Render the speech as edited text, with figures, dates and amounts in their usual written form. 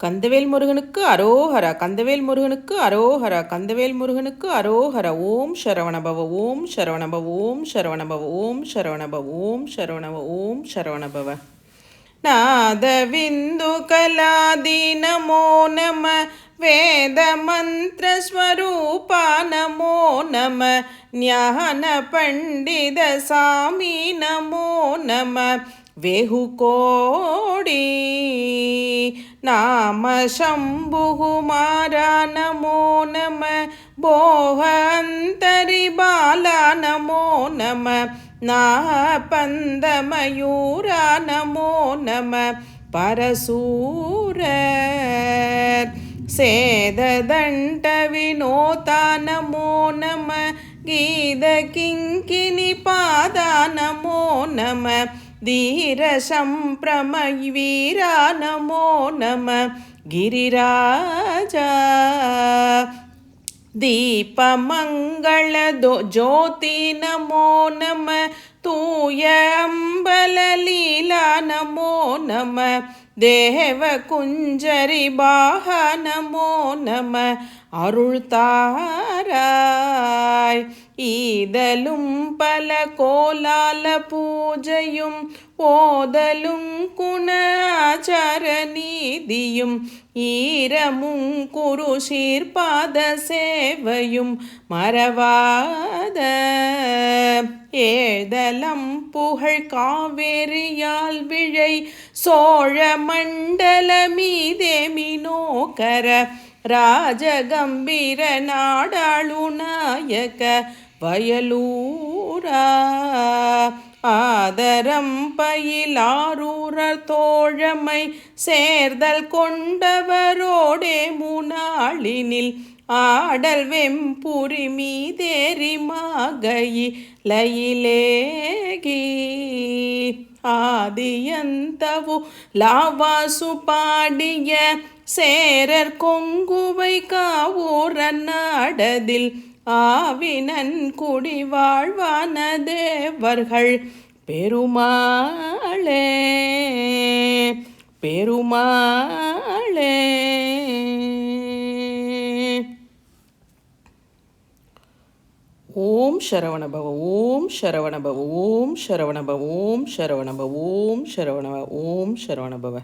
கந்தவேல் முருகனுக்கு அரோஹரா, கந்தவேல் முருகனுக்கு அரோஹரா, கந்தவேல் முருகனுக்கு அரோஹரா. ஓம் சரவணபவ, ஓம் சரவணபவ, ஓம் சரவணபவ, ஓம் சரவணபவ, ஓம் சரவணபவ, ஓம் சரவணபவ. நாதவிந்து கலாதி நமோ நம, வேத மந்திர ஸ்வரூபா நமோ நம, ஞான பண்டித சாமி நமோ நம, वेहु कोडी नाम शंभुकुमारा नमो नम, बोहंतरि बाला नमो नम, नापंद मयूरा नमो नम, परसूर सेददंड विनोता नमो नम, गीत किंकिनी पादा नमो नम, धीर संप्रम वीरा नमो नम, गिरिराजा दीप मंगल ज्योति नमो नम, तूय अंबल लीला नमो नम, देव कुंजरी बाहा नमो नम, अरुळ्ताराय ஈதலும் பல கோலால பூஜையும் ஓதலும் குண ஆச்சார நீதியும் ஈரமும் குரு சீர்பாத சேவையும் மறவாத ஏதலம் புகழ் காவேரியால் விழை சோழ மண்டல மீதே மினோகர ராஜகம்பீர நாடாளு நாயக வயலூரா ஆதரம் பயிலாரூரர் தோழமை சேர்தல் கொண்டவரோடே முனாளினில் ஆடல் வெம்புரி மீதேறி மாகையிலையிலேகி ஆதியந்தவு லாவாசு பாடிய சேரர் கொங்குவை காவூர நாடதில் ஆவினன் குடி வாழ்வான தேவர்கள் பெருமாளே பெருமாளே. ஓம் சரவணபவ, ஓம் சரவணபவ, ஓம் சரவணபவ, ஓம் சரவணபவ, ஓம் சரவணபவ, ஓம் சரவணபவ.